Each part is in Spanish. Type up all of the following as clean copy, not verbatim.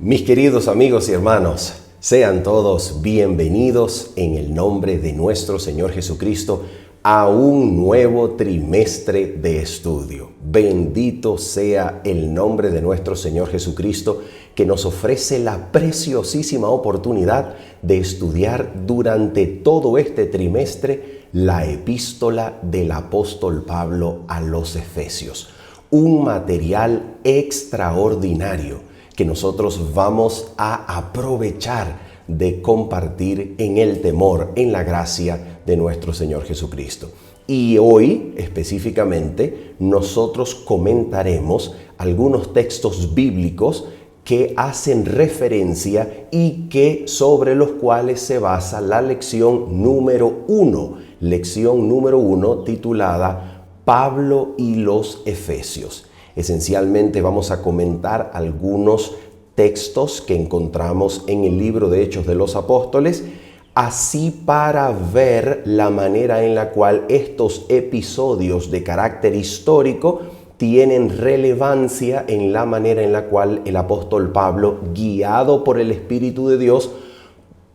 Mis queridos amigos y hermanos, sean todos bienvenidos en el nombre de nuestro Señor Jesucristo a un nuevo trimestre de estudio. Bendito sea el nombre de nuestro Señor Jesucristo, que nos ofrece la preciosísima oportunidad de estudiar durante todo este trimestre la epístola del apóstol Pablo a los Efesios. Un material extraordinario que nosotros vamos a aprovechar de compartir en el temor, en la gracia de nuestro Señor Jesucristo. Y hoy, específicamente, nosotros comentaremos algunos textos bíblicos que hacen referencia y que sobre los cuales se basa la lección número 1. Lección número 1 titulada Pablo y los Efesios. Esencialmente vamos a comentar algunos textos que encontramos en el libro de Hechos de los Apóstoles, así para ver la manera en la cual estos episodios de carácter histórico tienen relevancia en la manera en la cual el apóstol Pablo, guiado por el Espíritu de Dios,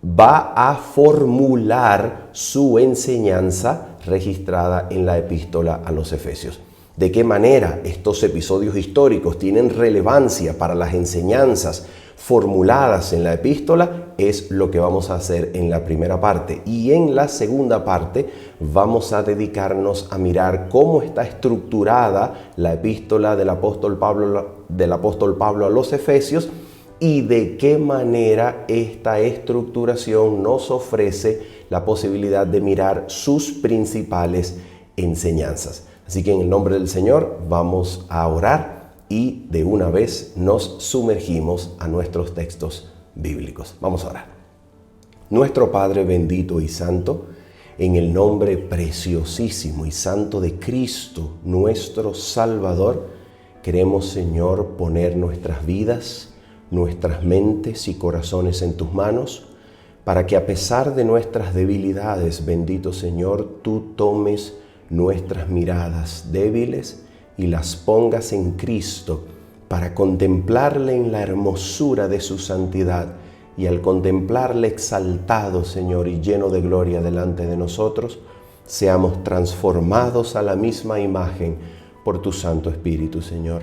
va a formular su enseñanza registrada en la epístola a los Efesios. De qué manera estos episodios históricos tienen relevancia para las enseñanzas formuladas en la epístola es lo que vamos a hacer en la primera parte. Y en la segunda parte vamos a dedicarnos a mirar cómo está estructurada la epístola del apóstol Pablo a los Efesios y de qué manera esta estructuración nos ofrece la posibilidad de mirar sus principales enseñanzas. Así que en el nombre del Señor vamos a orar y de una vez nos sumergimos a nuestros textos bíblicos. Vamos a orar. Nuestro Padre bendito y santo, en el nombre preciosísimo y santo de Cristo, nuestro Salvador, queremos, Señor, poner nuestras vidas, nuestras mentes y corazones en tus manos, para que a pesar de nuestras debilidades, bendito Señor, tú tomes nuestras miradas débiles y las pongas en Cristo para contemplarle en la hermosura de su santidad y al contemplarle exaltado, Señor, y lleno de gloria delante de nosotros, seamos transformados a la misma imagen por tu Santo Espíritu, Señor.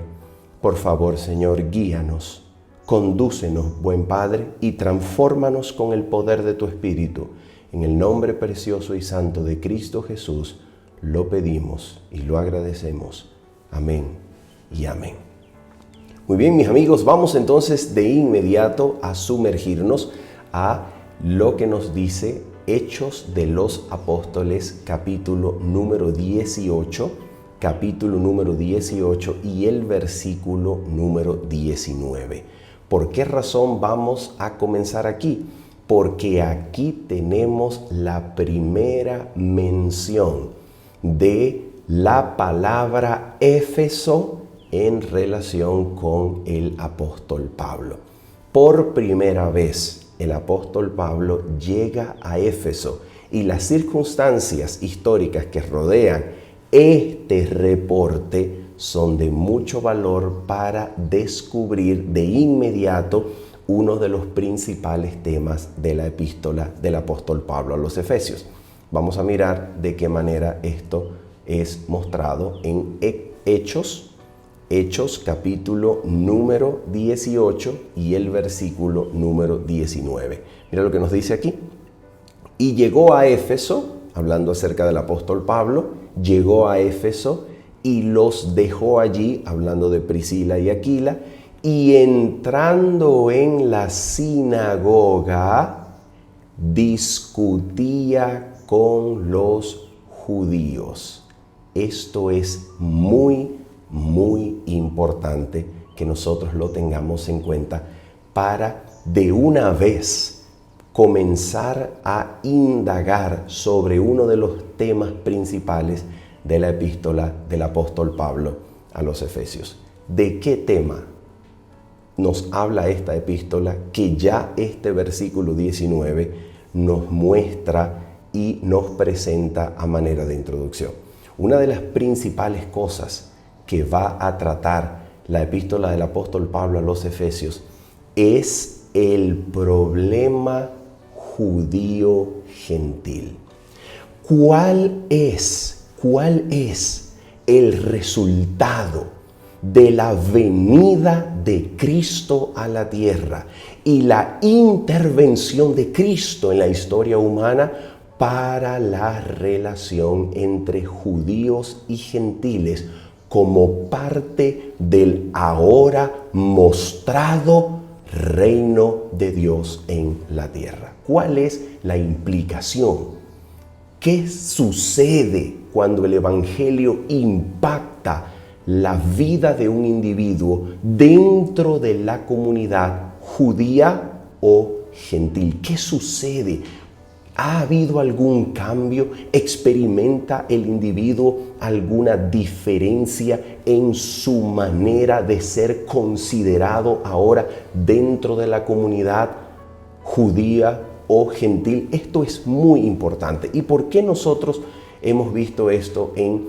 Por favor, Señor, guíanos, condúcenos, buen Padre, y transfórmanos con el poder de tu Espíritu. En el nombre precioso y santo de Cristo Jesús, lo pedimos y lo agradecemos. Amén y amén. Muy bien, mis amigos, vamos entonces de inmediato a sumergirnos a lo que nos dice Hechos de los Apóstoles, capítulo número 18 y el versículo número 19. ¿Por qué razón vamos a comenzar aquí? Porque aquí tenemos la primera mención de la palabra Éfeso en relación con el apóstol Pablo. Por primera vez el apóstol Pablo llega a Éfeso y las circunstancias históricas que rodean este reporte son de mucho valor para descubrir de inmediato uno de los principales temas de la epístola del apóstol Pablo a los Efesios. Vamos a mirar de qué manera esto es mostrado en Hechos capítulo número 18 y el versículo número 19. Mira lo que nos dice aquí. Y llegó a Éfeso, hablando acerca del apóstol Pablo, llegó a Éfeso y los dejó allí, hablando de Priscila y Aquila, y entrando en la sinagoga, discutía con los judíos. Esto es muy importante que nosotros lo tengamos en cuenta para de una vez comenzar a indagar sobre uno de los temas principales de la epístola del apóstol Pablo a los Efesios. ¿De qué tema nos habla esta epístola que ya este versículo 19 nos muestra y nos presenta a manera de introducción? Una de las principales cosas que va a tratar la epístola del apóstol Pablo a los Efesios es el problema judío-gentil. ¿Cuál es el resultado de la venida de Cristo a la tierra y la intervención de Cristo en la historia humana para la relación entre judíos y gentiles como parte del ahora mostrado reino de Dios en la tierra? ¿Cuál es la implicación? ¿Qué sucede cuando el Evangelio impacta la vida de un individuo dentro de la comunidad judía o gentil? ¿Qué sucede? ¿Ha habido algún cambio? ¿Experimenta el individuo alguna diferencia en su manera de ser considerado ahora dentro de la comunidad judía o gentil? Esto es muy importante. ¿Y por qué nosotros hemos visto esto en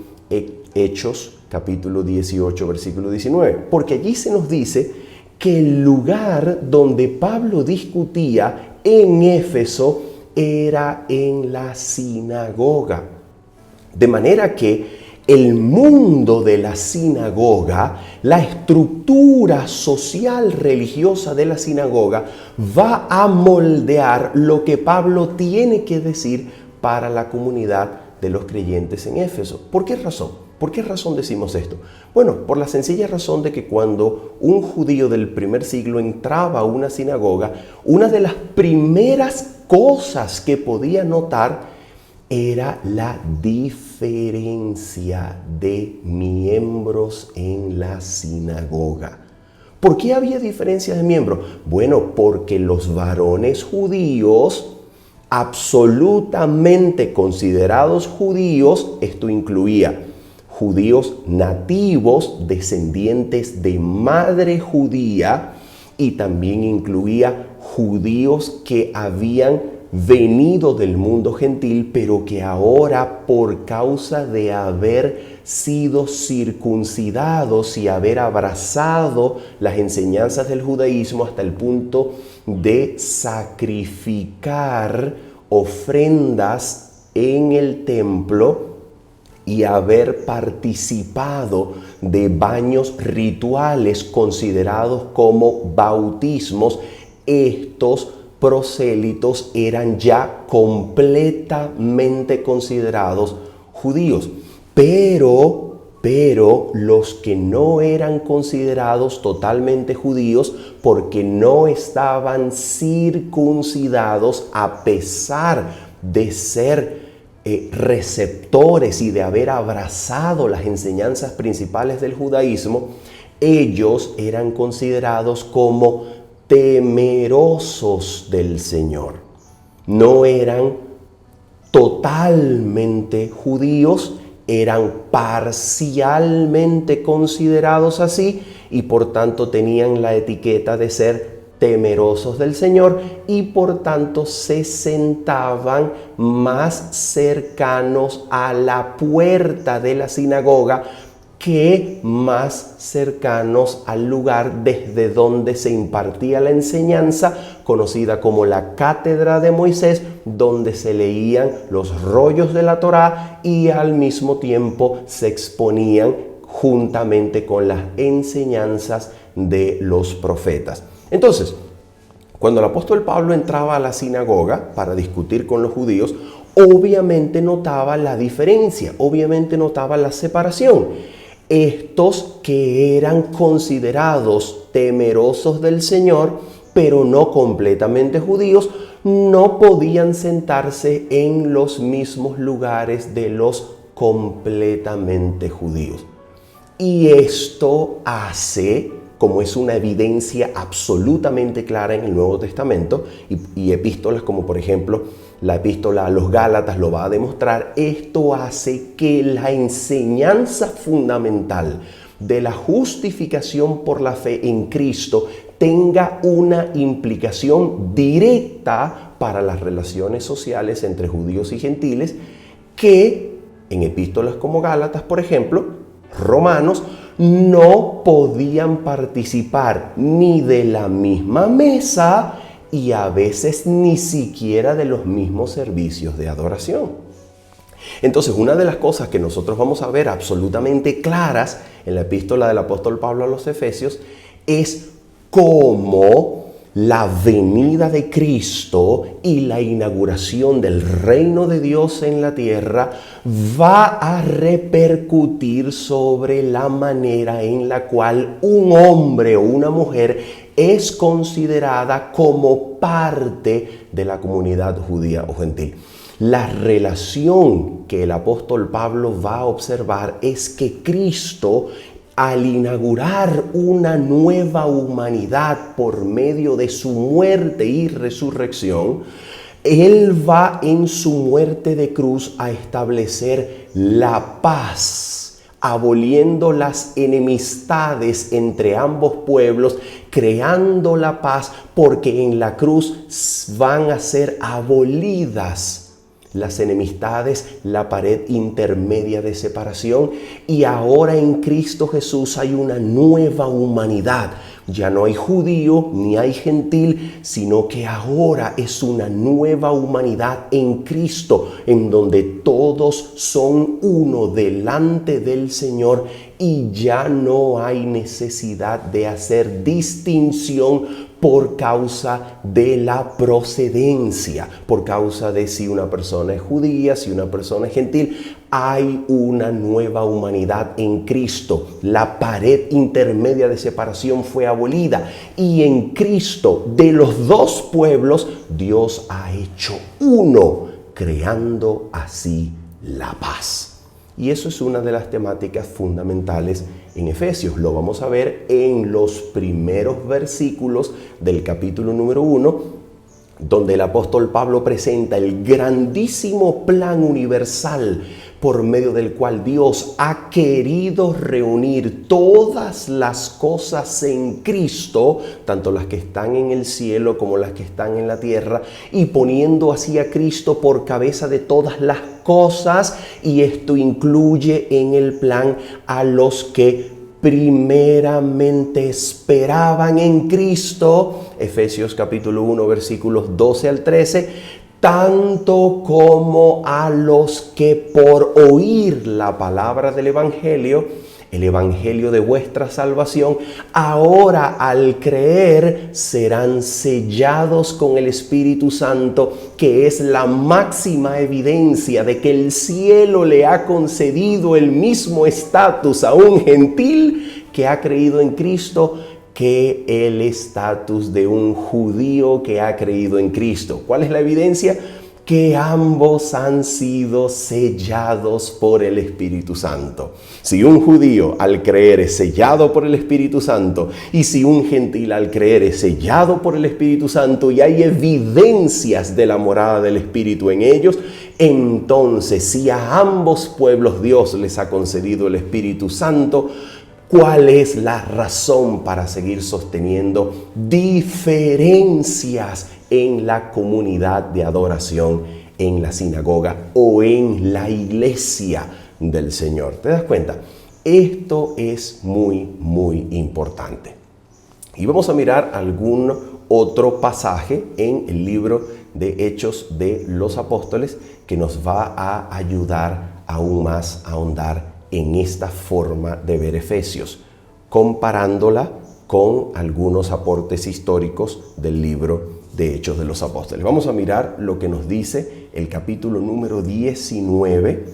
Hechos capítulo 18, versículo 19? Porque allí se nos dice que el lugar donde Pablo discutía en Éfeso era en la sinagoga. De manera que el mundo de la sinagoga, la estructura social religiosa de la sinagoga, va a moldear lo que Pablo tiene que decir para la comunidad de los creyentes en Éfeso. ¿Por qué razón? ¿Por qué razón decimos esto? Bueno, por la sencilla razón de que cuando un judío del primer siglo entraba a una sinagoga, una de las primeras cosas que podía notar era la diferencia de miembros en la sinagoga. ¿Por qué había diferencia de miembros? Bueno, porque los varones judíos, absolutamente considerados judíos, esto incluía judíos nativos, descendientes de madre judía, y también incluía judíos que habían venido del mundo gentil, pero que ahora, por causa de haber sido circuncidados y haber abrazado las enseñanzas del judaísmo hasta el punto de sacrificar ofrendas en el templo y haber participado de baños rituales considerados como bautismos, estos prosélitos eran ya completamente considerados judíos. Pero los que no eran considerados totalmente judíos, porque no estaban circuncidados a pesar de ser receptores y de haber abrazado las enseñanzas principales del judaísmo, ellos eran considerados como temerosos del Señor. No eran totalmente judíos, eran parcialmente considerados así y por tanto tenían la etiqueta de ser temerosos del Señor y por tanto se sentaban más cercanos a la puerta de la sinagoga que más cercanos al lugar desde donde se impartía la enseñanza, conocida como la cátedra de Moisés, donde se leían los rollos de la Torá y al mismo tiempo se exponían juntamente con las enseñanzas de los profetas. Entonces, cuando el apóstol Pablo entraba a la sinagoga para discutir con los judíos, obviamente notaba la diferencia, obviamente notaba la separación. Estos que eran considerados temerosos del Señor, pero no completamente judíos, no podían sentarse en los mismos lugares de los completamente judíos. Y esto hace, como es una evidencia absolutamente clara en el Nuevo Testamento, y epístolas como por ejemplo la epístola a los Gálatas lo va a demostrar, esto hace que la enseñanza fundamental de la justificación por la fe en Cristo tenga una implicación directa para las relaciones sociales entre judíos y gentiles, que en epístolas como Gálatas, por ejemplo, Romanos, no podían participar ni de la misma mesa y a veces ni siquiera de los mismos servicios de adoración. Entonces, una de las cosas que nosotros vamos a ver absolutamente claras en la epístola del apóstol Pablo a los Efesios es cómo la venida de Cristo y la inauguración del reino de Dios en la tierra va a repercutir sobre la manera en la cual un hombre o una mujer es considerada como parte de la comunidad judía o gentil. La relación que el apóstol Pablo va a observar es que Cristo, al inaugurar una nueva humanidad por medio de su muerte y resurrección, Él va en su muerte de cruz a establecer la paz, aboliendo las enemistades entre ambos pueblos, creando la paz, porque en la cruz van a ser abolidas las enemistades, la pared intermedia de separación, y ahora en Cristo Jesús hay una nueva humanidad. Ya no hay judío ni hay gentil, sino que ahora es una nueva humanidad en Cristo, en donde todos son uno delante del Señor y ya no hay necesidad de hacer distinción por causa de la procedencia, por causa de si una persona es judía, si una persona es gentil. Hay una nueva humanidad en Cristo. La pared intermedia de separación fue abolida y en Cristo, de los dos pueblos, Dios ha hecho uno, creando así la paz. Y eso es una de las temáticas fundamentales en Efesios. Lo vamos a ver en los primeros versículos del capítulo número 1, donde el apóstol Pablo presenta el grandísimo plan universal por medio del cual Dios ha querido reunir todas las cosas en Cristo, tanto las que están en el cielo como las que están en la tierra, y poniendo así a Cristo por cabeza de todas las cosas, y esto incluye en el plan a los que primeramente esperaban en Cristo, Efesios capítulo 1 versículos 12 al 13, tanto como a los que por oír la palabra del Evangelio, el Evangelio de vuestra salvación, ahora al creer serán sellados con el Espíritu Santo, que es la máxima evidencia de que el cielo le ha concedido el mismo estatus a un gentil que ha creído en Cristo que el estatus de un judío que ha creído en Cristo. ¿Cuál es la evidencia? Que ambos han sido sellados por el Espíritu Santo. Si un judío al creer es sellado por el Espíritu Santo, y si un gentil al creer es sellado por el Espíritu Santo, y hay evidencias de la morada del Espíritu en ellos, entonces si a ambos pueblos Dios les ha concedido el Espíritu Santo, ¿cuál es la razón para seguir sosteniendo diferencias en la comunidad de adoración, en la sinagoga o en la iglesia del Señor? ¿Te das cuenta? Esto es muy, muy importante. Y vamos a mirar algún otro pasaje en el libro de Hechos de los Apóstoles que nos va a ayudar aún más a ahondar en esta forma de ver Efesios, comparándola con algunos aportes históricos del libro de Hechos de los Apóstoles. Vamos a mirar lo que nos dice el capítulo número 19,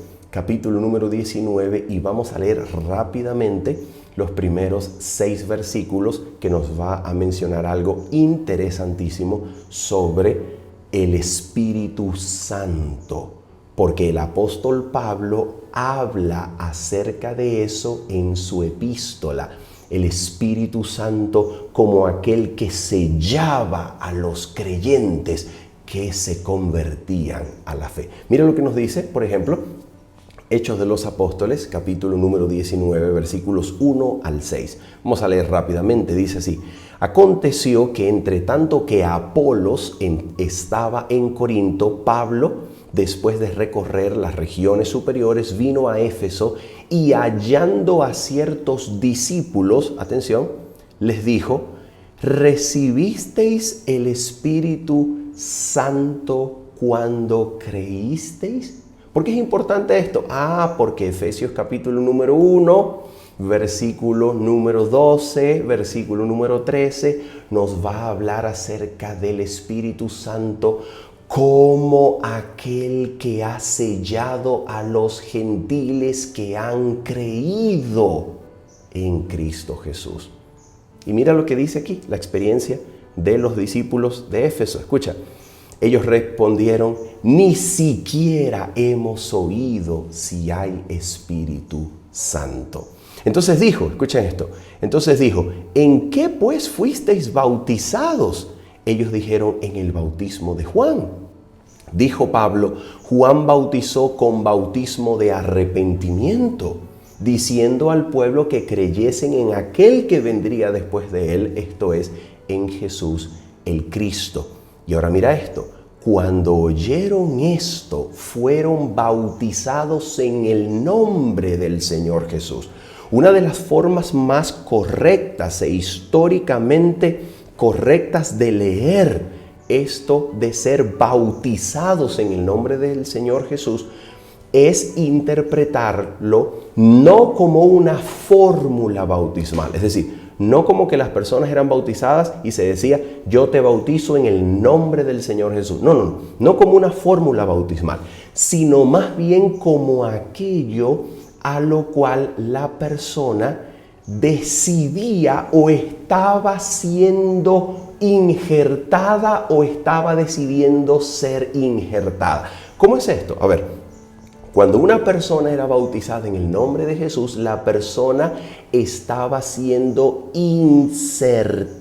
y vamos a leer rápidamente los primeros 6 versículos que nos va a mencionar algo interesantísimo sobre el Espíritu Santo, porque el apóstol Pablo habla acerca de eso en su epístola. El Espíritu Santo como aquel que sellaba a los creyentes que se convertían a la fe. Mira lo que nos dice, por ejemplo, Hechos de los Apóstoles, capítulo número 19, versículos 1 al 6. Vamos a leer rápidamente, dice así: Aconteció que entre tanto que Apolos estaba en Corinto, Pablo, después de recorrer las regiones superiores, vino a Éfeso y hallando a ciertos discípulos, atención, les dijo: ¿recibisteis el Espíritu Santo cuando creísteis? ¿Por qué es importante esto? Porque Efesios capítulo número 1, versículo número 12, versículo número 13, nos va a hablar acerca del Espíritu Santo como aquel que ha sellado a los gentiles que han creído en Cristo Jesús. Y mira lo que dice aquí, la experiencia de los discípulos de Éfeso. Escucha, ellos respondieron: ni siquiera hemos oído si hay Espíritu Santo. Entonces dijo, escuchen esto, ¿en qué pues fuisteis bautizados? Ellos dijeron: en el bautismo de Juan. Dijo Pablo: Juan bautizó con bautismo de arrepentimiento, diciendo al pueblo que creyesen en aquel que vendría después de él, esto es, en Jesús el Cristo. Y ahora mira esto: cuando oyeron esto, fueron bautizados en el nombre del Señor Jesús. Una de las formas más correctas e históricamente correctas de leer esto de ser bautizados en el nombre del Señor Jesús es interpretarlo no como una fórmula bautismal, es decir, no como que las personas eran bautizadas y se decía: yo te bautizo en el nombre del Señor Jesús. No como una fórmula bautismal, sino más bien como aquello a lo cual la persona decidía o estaba siendo injertada o estaba decidiendo ser injertada. ¿Cómo es esto? A ver, cuando una persona era bautizada en el nombre de Jesús, la persona estaba siendo insertada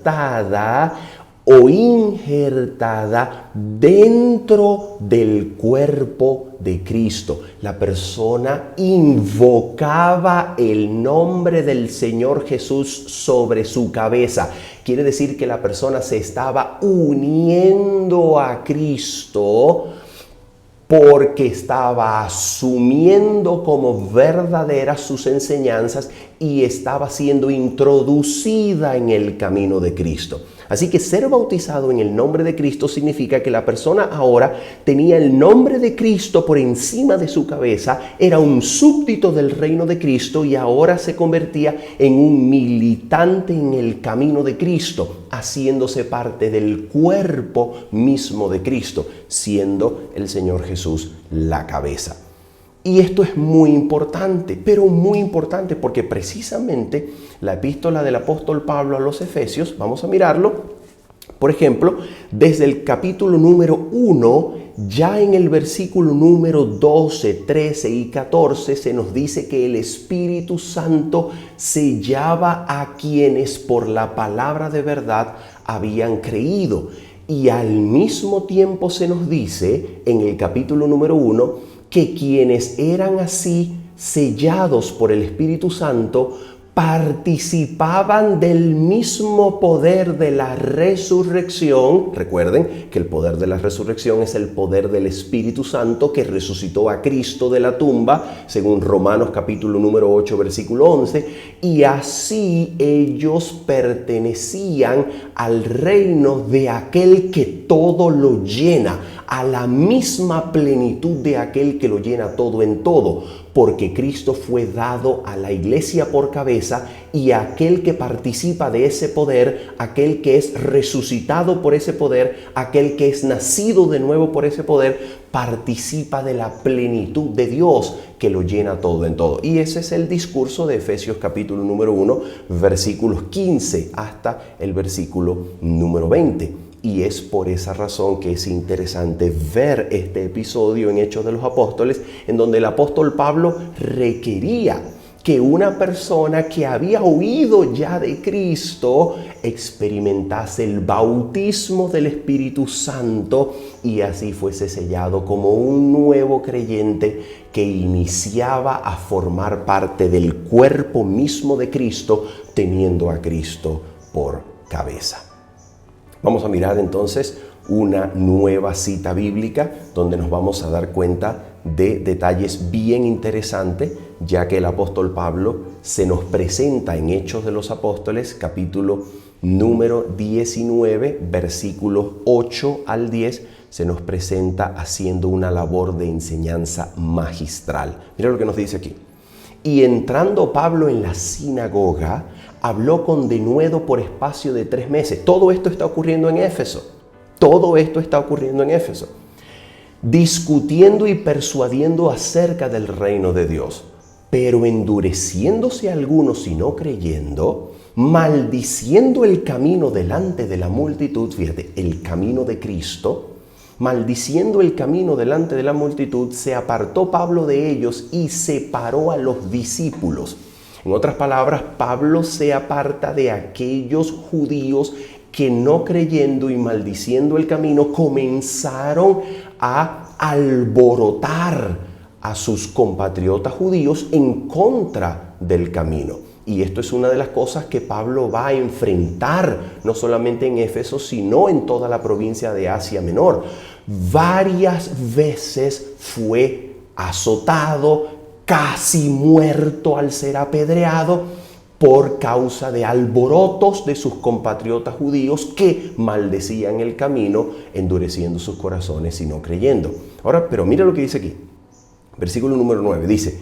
o injertada dentro del cuerpo de Cristo. La persona invocaba el nombre del Señor Jesús sobre su cabeza. Quiere decir que la persona se estaba uniendo a Cristo porque estaba asumiendo como verdaderas sus enseñanzas y estaba siendo introducida en el camino de Cristo. Así que ser bautizado en el nombre de Cristo significa que la persona ahora tenía el nombre de Cristo por encima de su cabeza, era un súbdito del reino de Cristo y ahora se convertía en un militante en el camino de Cristo, haciéndose parte del cuerpo mismo de Cristo, siendo el Señor Jesús la cabeza. Y esto es muy importante, pero muy importante porque precisamente la epístola del apóstol Pablo a los Efesios, vamos a mirarlo, por ejemplo, desde el capítulo número 1, ya en el versículo número 12, 13 y 14 se nos dice que el Espíritu Santo sellaba a quienes por la palabra de verdad habían creído. Y al mismo tiempo se nos dice en el capítulo número 1 que quienes eran así sellados por el Espíritu Santo participaban del mismo poder de la resurrección. Recuerden que el poder de la resurrección es el poder del Espíritu Santo que resucitó a Cristo de la tumba, según Romanos capítulo número 8, versículo 11, y así ellos pertenecían al reino de aquel que todo lo llena, a la misma plenitud de aquel que lo llena todo en todo, porque Cristo fue dado a la iglesia por cabeza y aquel que participa de ese poder, aquel que es resucitado por ese poder, aquel que es nacido de nuevo por ese poder, participa de la plenitud de Dios que lo llena todo en todo. Y ese es el discurso de Efesios capítulo número 1, versículos 15 hasta el versículo número 20. Y es por esa razón que es interesante ver este episodio en Hechos de los Apóstoles, en donde el apóstol Pablo requería que una persona que había oído ya de Cristo experimentase el bautismo del Espíritu Santo y así fuese sellado como un nuevo creyente que iniciaba a formar parte del cuerpo mismo de Cristo, teniendo a Cristo por cabeza. Vamos a mirar entonces una nueva cita bíblica donde nos vamos a dar cuenta de detalles bien interesantes, ya que el apóstol Pablo se nos presenta en Hechos de los Apóstoles, capítulo número 19, versículos 8 al 10, se nos presenta haciendo una labor de enseñanza magistral. Mira lo que nos dice aquí. Y entrando Pablo en la sinagoga, habló con denuedo por espacio de 3 meses. Todo esto está ocurriendo en Éfeso. Todo esto está ocurriendo en Éfeso. Discutiendo y persuadiendo acerca del reino de Dios. Pero endureciéndose algunos y no creyendo, maldiciendo el camino delante de la multitud, fíjate, el camino de Cristo, maldiciendo el camino delante de la multitud, se apartó Pablo de ellos y separó a los discípulos. En otras palabras, Pablo se aparta de aquellos judíos que no creyendo y maldiciendo el camino comenzaron a alborotar a sus compatriotas judíos en contra del camino. Y esto es una de las cosas que Pablo va a enfrentar, no solamente en Éfeso, sino en toda la provincia de Asia Menor. Varias veces fue azotado, casi muerto al ser apedreado, por causa de alborotos de sus compatriotas judíos que maldecían el camino, endureciendo sus corazones y no creyendo. Ahora, pero mira lo que dice aquí. Versículo número 9 dice: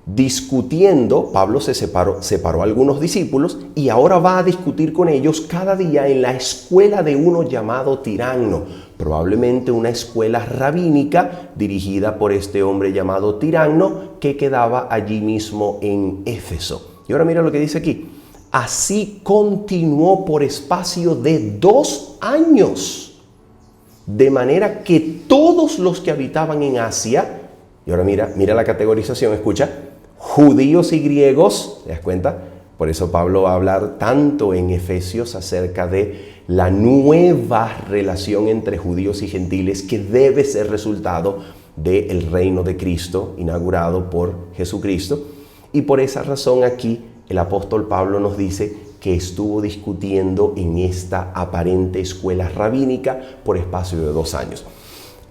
discutiendo, Pablo separó a algunos discípulos y ahora va a discutir con ellos cada día en la escuela de uno llamado Tiranno, probablemente una escuela rabínica dirigida por este hombre llamado Tiranno que quedaba allí mismo en Éfeso. Y ahora mira lo que dice aquí. Así continuó por espacio de 2 años, de manera que todos los que habitaban en Asia, y ahora mira la categorización, escucha, judíos y griegos, ¿te das cuenta? Por eso Pablo va a hablar tanto en Efesios acerca de la nueva relación entre judíos y gentiles que debe ser resultado del reino de Cristo inaugurado por Jesucristo. Y por esa razón aquí el apóstol Pablo nos dice que estuvo discutiendo en esta aparente escuela rabínica por espacio de 2 años.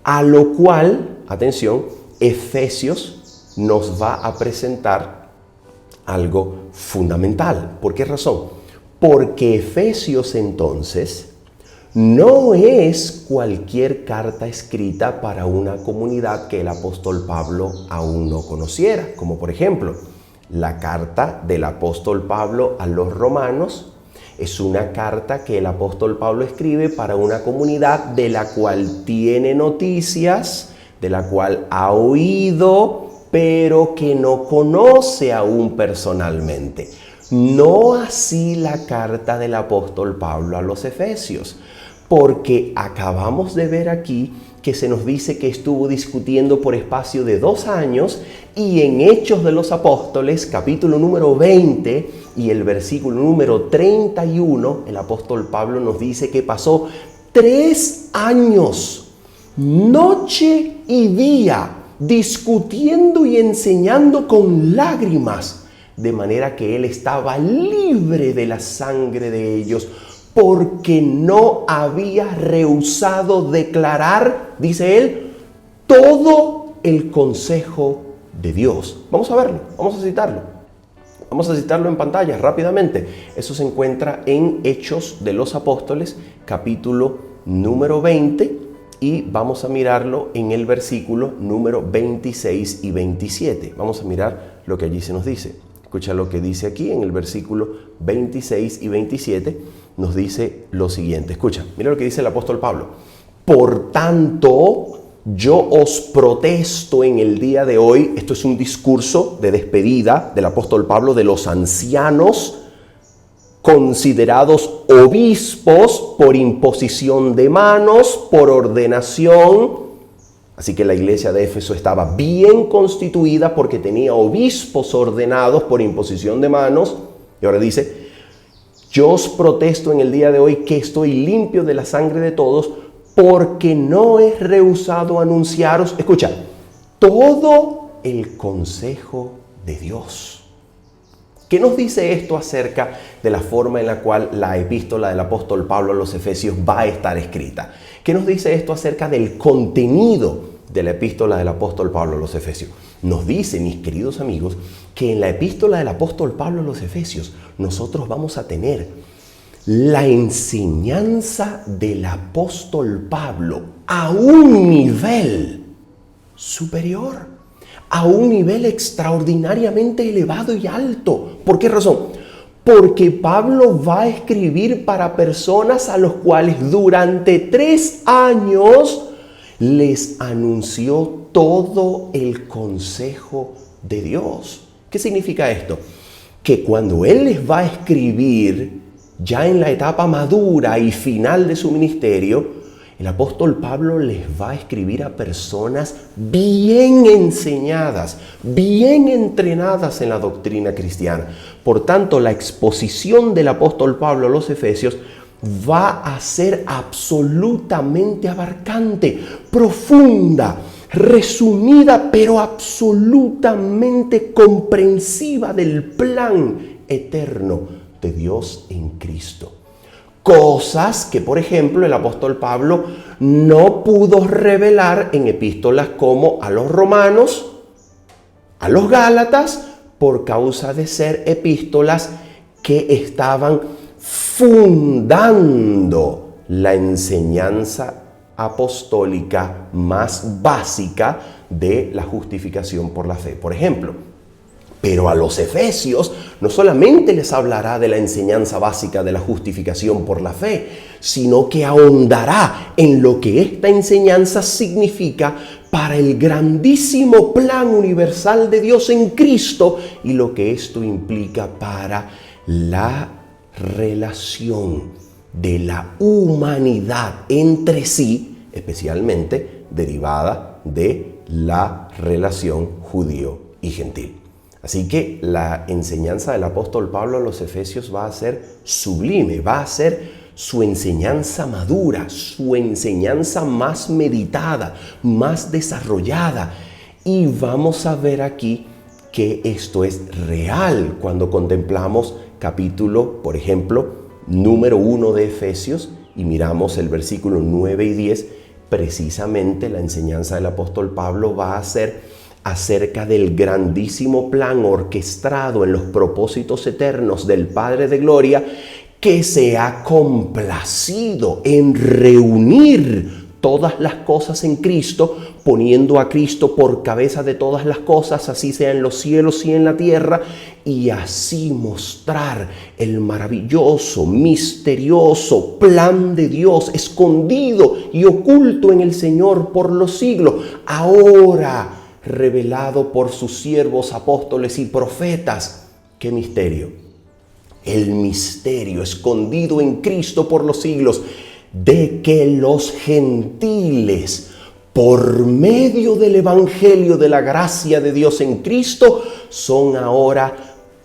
A lo cual, atención, Efesios nos va a presentar algo fundamental. ¿Por qué razón? Porque Efesios entonces no es cualquier carta escrita para una comunidad que el apóstol Pablo aún no conociera, como por ejemplo la carta del apóstol Pablo a los romanos. Es una carta que el apóstol Pablo escribe para una comunidad de la cual tiene noticias, de la cual ha oído, pero que no conoce aún personalmente. No así la carta del apóstol Pablo a los Efesios, porque acabamos de ver aquí que se nos dice que estuvo discutiendo por espacio de 2 años, y en Hechos de los Apóstoles, capítulo número 20 y el versículo número 31, el apóstol Pablo nos dice que pasó 3 años, noche y día, discutiendo y enseñando con lágrimas, de manera que él estaba libre de la sangre de ellos, porque no había rehusado declarar, dice él, todo el consejo de Dios. Vamos a verlo, vamos a citarlo. Vamos a citarlo en pantalla rápidamente. Eso se encuentra en Hechos de los Apóstoles, capítulo número 20, y vamos a mirarlo en el versículo número 26 y 27. Vamos a mirar lo que allí se nos dice. Escucha lo que dice aquí en el versículo 26 y 27. Nos dice lo siguiente. Escucha, mira lo que dice el apóstol Pablo. Por tanto, yo os protesto en el día de hoy. Esto es un discurso de despedida del apóstol Pablo de los ancianos considerados obispos por imposición de manos, por ordenación. Así que la iglesia de Éfeso estaba bien constituida porque tenía obispos ordenados por imposición de manos. Y ahora dice, yo os protesto en el día de hoy que estoy limpio de la sangre de todos, porque no he rehusado anunciaros, escucha, todo el consejo de Dios. ¿Qué nos dice esto acerca de la forma en la cual la epístola del apóstol Pablo a los Efesios va a estar escrita? ¿Qué nos dice esto acerca del contenido de la epístola del apóstol Pablo a los Efesios? Nos dice, mis queridos amigos, que en la epístola del apóstol Pablo a los Efesios nosotros vamos a tener la enseñanza del apóstol Pablo a un nivel superior, a un nivel extraordinariamente elevado y alto. ¿Por qué razón? Porque Pablo va a escribir para personas a los cuales durante 3 años les anunció todo el consejo de Dios. ¿Qué significa esto? Que cuando él les va a escribir, ya en la etapa madura y final de su ministerio, el apóstol Pablo les va a escribir a personas bien enseñadas, bien entrenadas en la doctrina cristiana. Por tanto, la exposición del apóstol Pablo a los Efesios va a ser absolutamente abarcante, profunda, resumida, pero absolutamente comprensiva del plan eterno de Dios en Cristo. Cosas que, por ejemplo, el apóstol Pablo no pudo revelar en epístolas como a los romanos, a los gálatas, por causa de ser epístolas que estaban fundando la enseñanza apostólica más básica de la justificación por la fe, por ejemplo. Pero a los efesios no solamente les hablará de la enseñanza básica de la justificación por la fe, sino que ahondará en lo que esta enseñanza significa para el grandísimo plan universal de Dios en Cristo y lo que esto implica para la relación de la humanidad entre sí, especialmente derivada de la relación judío y gentil. Así que la enseñanza del apóstol Pablo a los Efesios va a ser sublime, va a ser su enseñanza madura, su enseñanza más meditada, más desarrollada. Y vamos a ver aquí que esto es real cuando contemplamos capítulo, por ejemplo, número 1 de Efesios y miramos el versículo 9 y 10. Precisamente la enseñanza del apóstol Pablo va a ser acerca del grandísimo plan orquestado en los propósitos eternos del Padre de Gloria, que se ha complacido en reunir todas las cosas en Cristo, poniendo a Cristo por cabeza de todas las cosas, así sea en los cielos y en la tierra, y así mostrar el maravilloso, misterioso plan de Dios, escondido y oculto en el Señor por los siglos, ahora revelado por sus siervos, apóstoles y profetas. ¿Qué misterio? El misterio escondido en Cristo por los siglos, de que los gentiles, por medio del evangelio de la gracia de Dios en Cristo, son ahora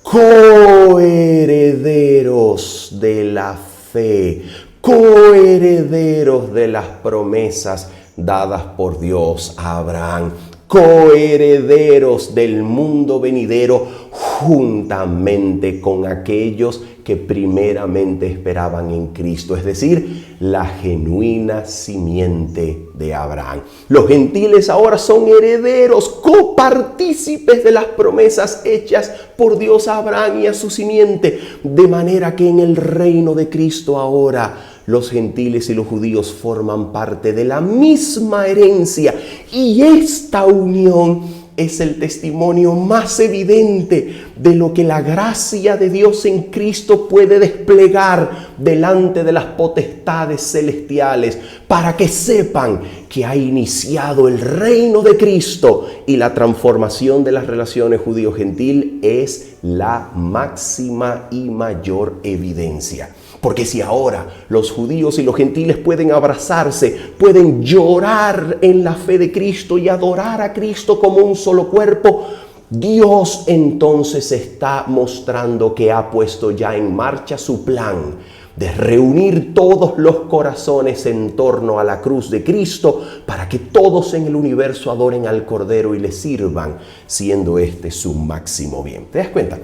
coherederos de la fe, coherederos de las promesas dadas por Dios a Abraham, coherederos del mundo venidero juntamente con aquellos que primeramente esperaban en Cristo, es decir, la genuina simiente de Abraham. Los gentiles ahora son herederos, copartícipes de las promesas hechas por Dios a Abraham y a su simiente, de manera que en el reino de Cristo ahora los gentiles y los judíos forman parte de la misma herencia, y esta unión es el testimonio más evidente de lo que la gracia de Dios en Cristo puede desplegar delante de las potestades celestiales, para que sepan que ha iniciado el reino de Cristo, y la transformación de las relaciones judío-gentil es la máxima y mayor evidencia. Porque si ahora los judíos y los gentiles pueden abrazarse, pueden llorar en la fe de Cristo y adorar a Cristo como un solo cuerpo, Dios entonces está mostrando que ha puesto ya en marcha su plan de reunir todos los corazones en torno a la cruz de Cristo, para que todos en el universo adoren al Cordero y le sirvan, siendo este su máximo bien. ¿Te das cuenta?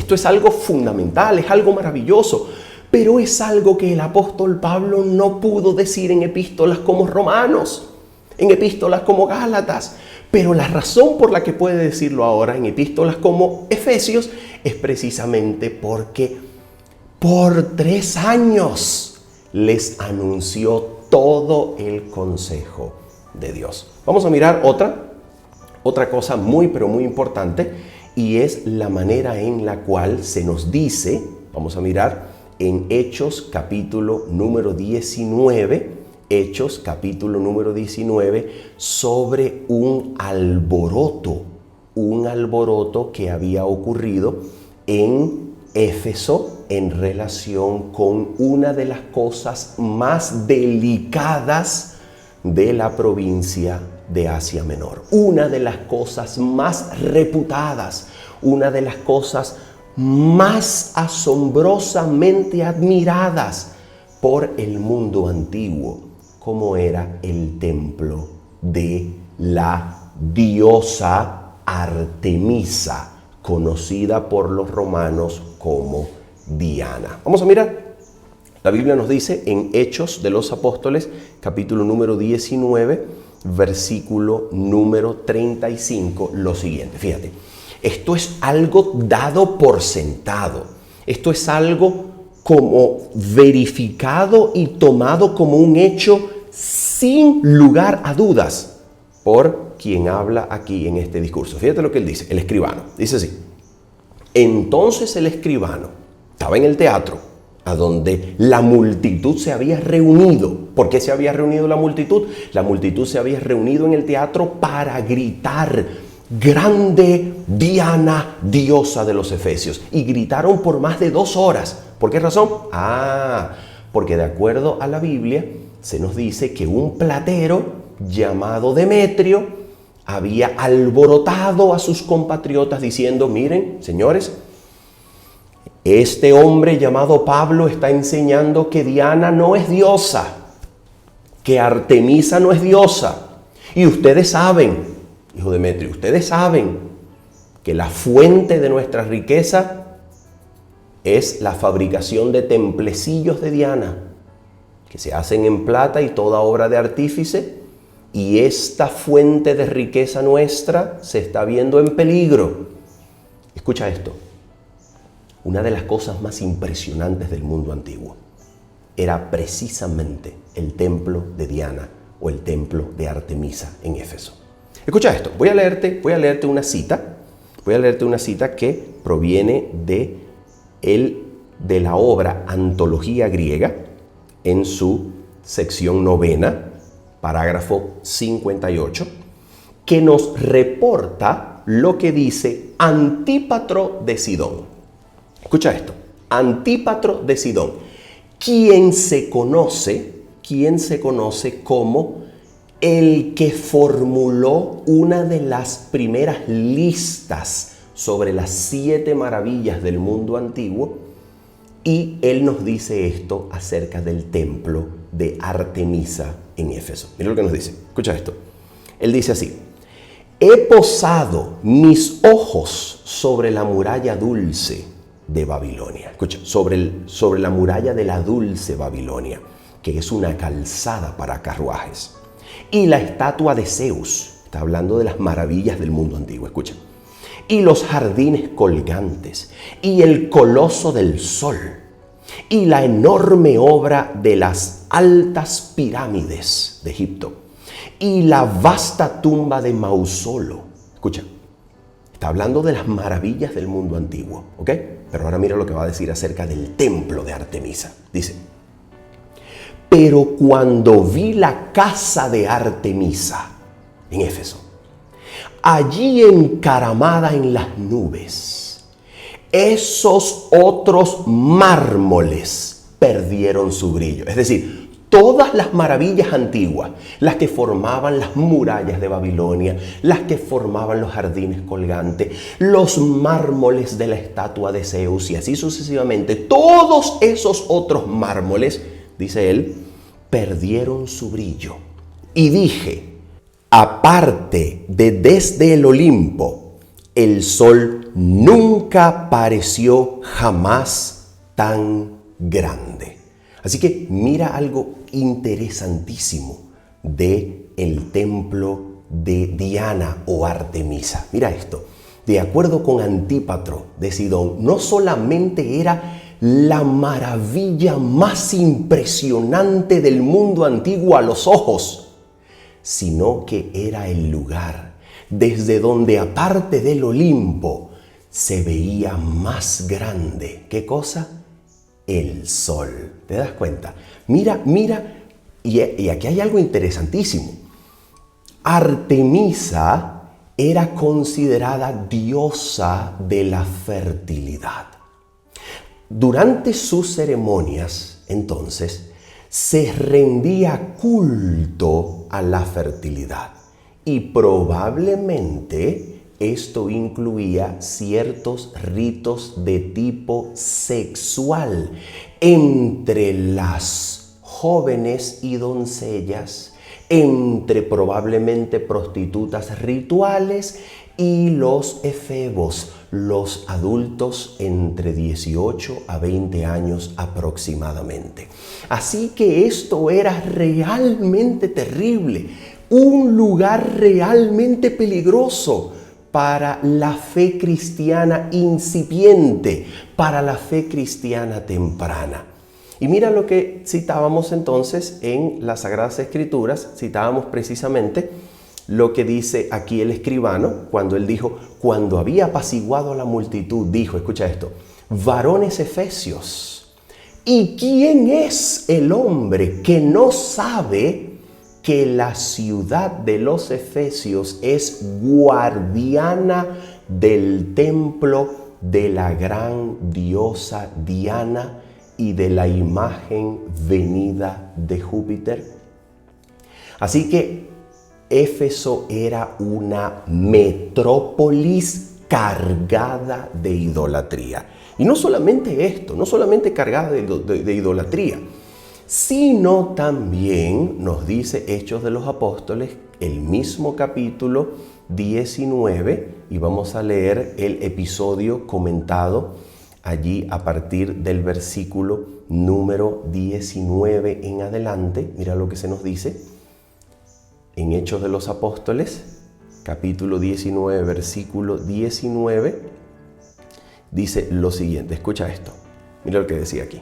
Esto es algo fundamental, es algo maravilloso, pero es algo que el apóstol Pablo no pudo decir en epístolas como Romanos, en epístolas como Gálatas. Pero la razón por la que puede decirlo ahora en epístolas como Efesios es precisamente porque por 3 años les anunció todo el consejo de Dios. Vamos a mirar otra cosa muy pero muy importante, y es la manera en la cual se nos dice, vamos a mirar en Hechos capítulo número 19, Hechos capítulo número 19, sobre un alboroto que había ocurrido en Éfeso en relación con una de las cosas más delicadas de la provincia de Asia Menor. Una de las cosas más reputadas, una de las cosas más asombrosamente admiradas por el mundo antiguo, como era el templo de la diosa Artemisa, conocida por los romanos como Diana. Vamos a mirar. La Biblia nos dice en Hechos de los Apóstoles, capítulo número 19, versículo número 35, lo siguiente. Fíjate, esto es algo dado por sentado. Esto es algo como verificado y tomado como un hecho sin lugar a dudas por quien habla aquí en este discurso. Fíjate lo que él dice, el escribano. Dice así: entonces el escribano estaba en el teatro, a donde la multitud se había reunido. ¿Por qué se había reunido la multitud? La multitud se había reunido en el teatro para gritar: grande Diana, diosa de los Efesios. Y gritaron por más de 2 horas. ¿Por qué razón? Porque de acuerdo a la Biblia se nos dice que un platero llamado Demetrio había alborotado a sus compatriotas diciendo: miren, señores, este hombre llamado Pablo está enseñando que Diana no es diosa, que Artemisa no es diosa. Y ustedes saben, dijo Demetrio, ustedes saben que la fuente de nuestra riqueza es la fabricación de templecillos de Diana, que se hacen en plata y toda obra de artífice, y esta fuente de riqueza nuestra se está viendo en peligro. Escucha esto. Una de las cosas más impresionantes del mundo antiguo era precisamente el templo de Diana o el templo de Artemisa en Éfeso. Escucha esto, voy a leerte una cita que proviene de la obra Antología Griega, en su sección 9, parágrafo 58, que nos reporta lo que dice Antípatro de Sidón. Escucha esto, Antípatro de Sidón, quien se conoce como el que formuló una de las primeras listas sobre las 7 maravillas del mundo antiguo, y él nos dice esto acerca del templo de Artemisa en Éfeso. Mira lo que nos dice, escucha esto. Él dice así: he posado mis ojos sobre la muralla dulce de Babilonia. Escucha, sobre la muralla de la dulce Babilonia, que es una calzada para carruajes. Y la estatua de Zeus, está hablando de las maravillas del mundo antiguo, escucha. Y los jardines colgantes, y el coloso del sol, y la enorme obra de las altas pirámides de Egipto, y la vasta tumba de Mausolo. Escucha, está hablando de las maravillas del mundo antiguo, ¿ok? Pero ahora mira lo que va a decir acerca del templo de Artemisa. Dice: pero cuando vi la casa de Artemisa en Éfeso, allí encaramada en las nubes, esos otros mármoles perdieron su brillo. Es decir, todas las maravillas antiguas, las que formaban las murallas de Babilonia, las que formaban los jardines colgantes, los mármoles de la estatua de Zeus y así sucesivamente, todos esos otros mármoles, dice él, perdieron su brillo. Y dije: aparte de desde el Olimpo, El sol nunca pareció jamás tan grande. Así que mira algo interesantísimo de el templo de Diana o Artemisa. Mira esto. De acuerdo con Antípatro de Sidón, no solamente era la maravilla más impresionante del mundo antiguo a los ojos, sino que era el lugar desde donde, aparte del Olimpo, se veía más grande. ¿Qué cosa? El sol. ¿Te das cuenta? Mira, y aquí hay algo interesantísimo. Artemisa era considerada diosa de la fertilidad. Durante sus ceremonias, entonces, se rendía culto a la fertilidad y probablemente esto incluía ciertos ritos de tipo sexual entre las jóvenes y doncellas, entre probablemente prostitutas rituales y los efebos, los adultos entre 18 a 20 años aproximadamente. Así que esto era realmente terrible, un lugar realmente peligroso para la fe cristiana incipiente, para la fe cristiana temprana. Y mira lo que citábamos entonces en las Sagradas Escrituras, citábamos precisamente lo que dice aquí el escribano cuando él dijo, cuando había apaciguado a la multitud, dijo, escucha esto, varones efesios, ¿y quién es el hombre que no sabe que la ciudad de los efesios es guardiana del templo de la gran diosa Diana y de la imagen venida de Júpiter? Así que Éfeso era una metrópolis cargada de idolatría. Y no solamente esto, no solamente cargada de idolatría, sino también nos dice Hechos de los Apóstoles, el mismo capítulo 19, y vamos a leer el episodio comentado allí a partir del versículo número 19 en adelante. Mira lo que se nos dice. En Hechos de los Apóstoles, capítulo 19, versículo 19, dice lo siguiente. Escucha esto. Mira lo que decía aquí.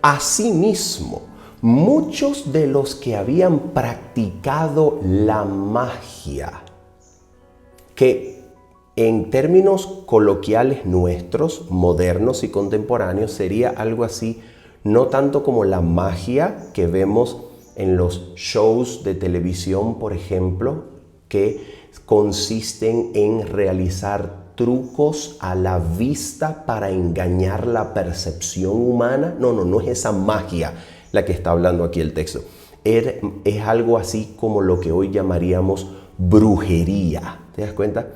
Asimismo, muchos de los que habían practicado la magia, que en términos coloquiales nuestros, modernos y contemporáneos, sería algo así, no tanto como la magia que vemos en los shows de televisión, por ejemplo, que consisten en realizar trucos a la vista para engañar la percepción humana. No es esa magia la que está hablando aquí el texto. Es algo así como lo que hoy llamaríamos brujería. ¿Te das cuenta?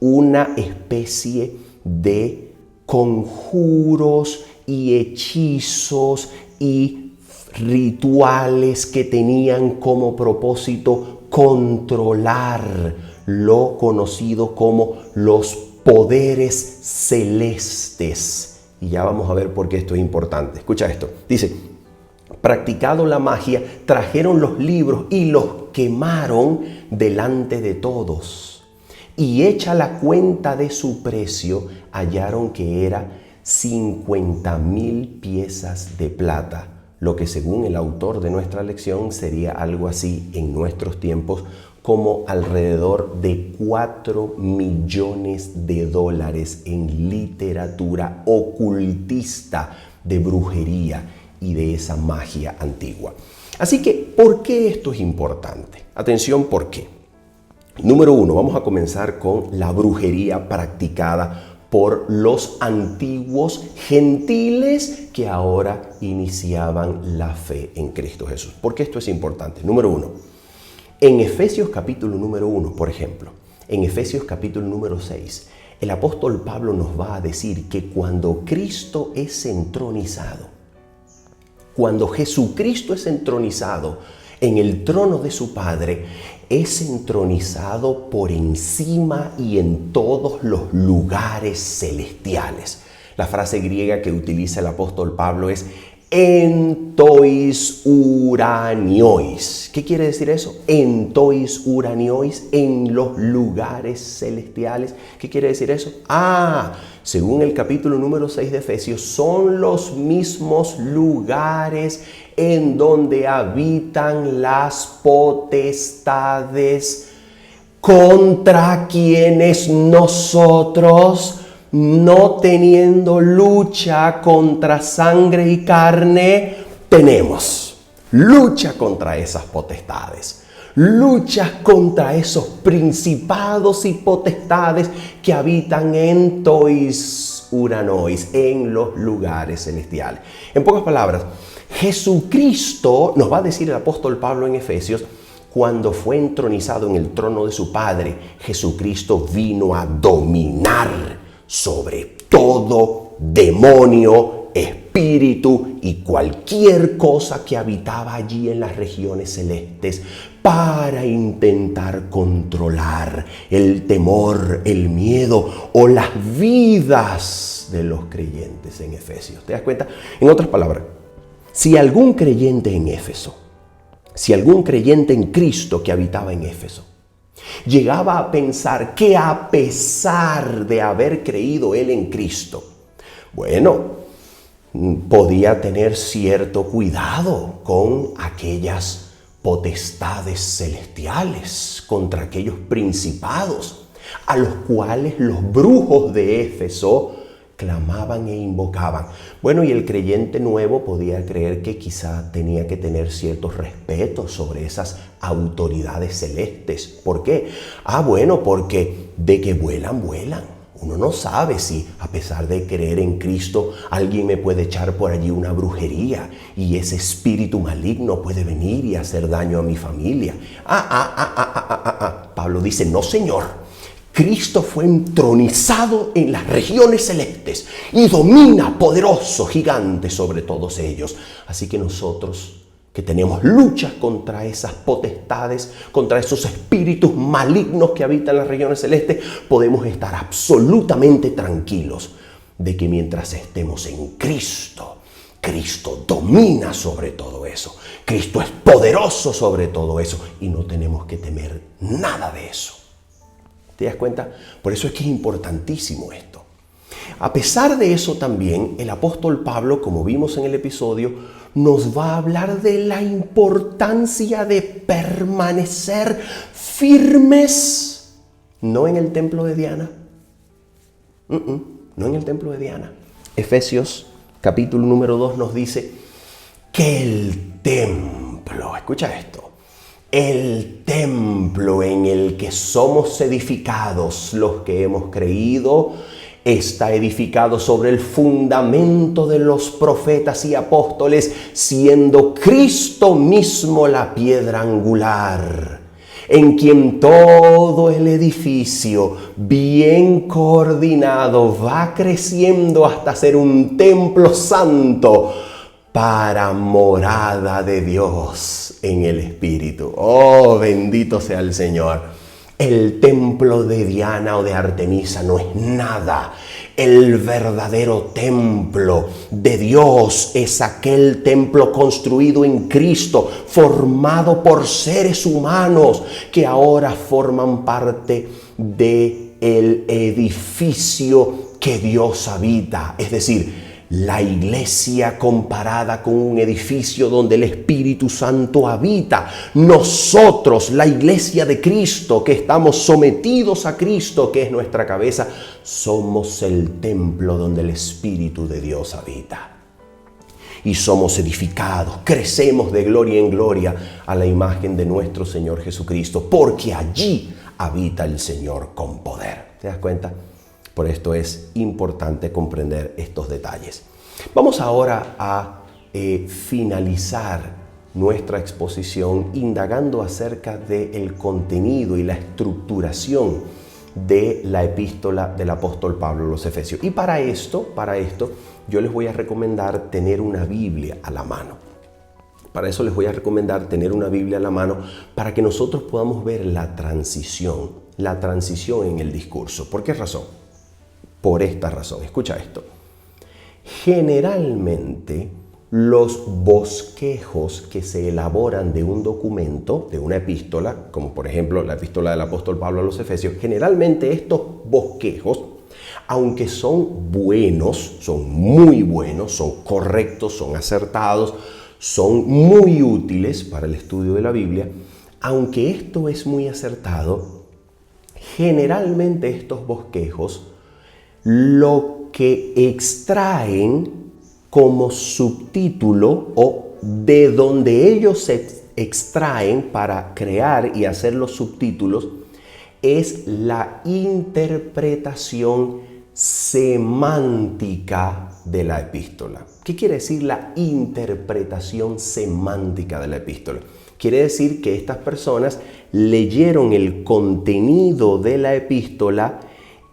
Una especie de conjuros y hechizos y rituales que tenían como propósito controlar lo conocido como los poderes celestes. Y ya vamos a ver por qué esto es importante. Escucha esto. Dice, practicado la magia, trajeron los libros y los quemaron delante de todos. Y hecha la cuenta de su precio, hallaron que era 50,000 piezas de plata. Lo que según el autor de nuestra lección sería algo así en nuestros tiempos como alrededor de 4 millones de dólares en literatura ocultista de brujería y de esa magia antigua. Así que, ¿por qué esto es importante? Atención, ¿por qué? Número 1, vamos a comenzar con la brujería practicada por los antiguos gentiles que ahora iniciaban la fe en Cristo Jesús. ¿Por qué esto es importante? Número 1, en Efesios capítulo número 1, por ejemplo, en Efesios capítulo número 6, el apóstol Pablo nos va a decir que cuando Cristo es entronizado, cuando Jesucristo es entronizado en el trono de su Padre, es entronizado por encima y en todos los lugares celestiales. La frase griega que utiliza el apóstol Pablo es en tois uraniois. ¿Qué quiere decir eso? En tois uraniois, en los lugares celestiales. ¿Qué quiere decir eso? Según el capítulo número 6 de Efesios, son los mismos lugares en donde habitan las potestades, contra quienes nosotros, no teniendo lucha contra sangre y carne, tenemos lucha contra esas potestades, lucha contra esos principados y potestades que habitan en tois uranois, en los lugares celestiales. En pocas palabras, Jesucristo, nos va a decir el apóstol Pablo en Efesios, cuando fue entronizado en el trono de su Padre, Jesucristo vino a dominar sobre todo demonio, espíritu y cualquier cosa que habitaba allí en las regiones celestes para intentar controlar el temor, el miedo o las vidas de los creyentes en Efesios. ¿Te das cuenta? En otras palabras, si algún creyente en Éfeso, si algún creyente en Cristo que habitaba en Éfeso, llegaba a pensar que a pesar de haber creído él en Cristo, podía tener cierto cuidado con aquellas potestades celestiales, contra aquellos principados a los cuales los brujos de Éfeso clamaban e invocaban. Y el creyente nuevo podía creer que quizá tenía que tener cierto respeto sobre esas autoridades celestes. ¿Por qué? Porque de que vuelan, vuelan. Uno no sabe si, a pesar de creer en Cristo, alguien me puede echar por allí una brujería y ese espíritu maligno puede venir y hacer daño a mi familia. Pablo dice, no, Señor. Cristo fue entronizado en las regiones celestes y domina poderoso, gigante sobre todos ellos. Así que nosotros que tenemos luchas contra esas potestades, contra esos espíritus malignos que habitan las regiones celestes, podemos estar absolutamente tranquilos de que mientras estemos en Cristo, Cristo domina sobre todo eso. Cristo es poderoso sobre todo eso y no tenemos que temer nada de eso. ¿Te das cuenta? Por eso es que es importantísimo esto. A pesar de eso también, el apóstol Pablo, como vimos en el episodio, nos va a hablar de la importancia de permanecer firmes, no en el templo de Diana. No en el templo de Diana. Efesios capítulo número 2 nos dice que el templo, escucha esto, el templo en el que somos edificados, los que hemos creído, está edificado sobre el fundamento de los profetas y apóstoles, siendo Cristo mismo la piedra angular, en quien todo el edificio, bien coordinado, va creciendo hasta ser un templo santo para morada de Dios en el Espíritu. Oh, bendito sea el Señor. El templo de Diana o de Artemisa no es nada. El verdadero templo de Dios es aquel templo construido en Cristo, formado por seres humanos que ahora forman parte del edificio que Dios habita. Es decir, la iglesia comparada con un edificio donde el Espíritu Santo habita. Nosotros, la iglesia de Cristo, que estamos sometidos a Cristo, que es nuestra cabeza, somos el templo donde el Espíritu de Dios habita. Y somos edificados, crecemos de gloria en gloria a la imagen de nuestro Señor Jesucristo, porque allí habita el Señor con poder. ¿Te das cuenta? Por esto es importante comprender estos detalles. Vamos ahora a finalizar nuestra exposición indagando acerca del contenido y la estructuración de la epístola del apóstol Pablo a los Efesios. Y para esto, yo les voy a recomendar tener una Biblia a la mano. Para eso les voy a recomendar tener una Biblia a la mano para que nosotros podamos ver la transición en el discurso. ¿Por qué razón? Por esta razón. Escucha esto. Generalmente, los bosquejos que se elaboran de un documento, de una epístola, como por ejemplo la epístola del apóstol Pablo a los Efesios, generalmente estos bosquejos, aunque son buenos, son muy buenos, son correctos, son acertados, son muy útiles para el estudio de la Biblia, aunque esto es muy acertado, generalmente estos bosquejos lo que extraen como subtítulo o de donde ellos se extraen para crear y hacer los subtítulos es la interpretación semántica de la epístola. ¿Qué quiere decir la interpretación semántica de la epístola? Quiere decir que estas personas leyeron el contenido de la epístola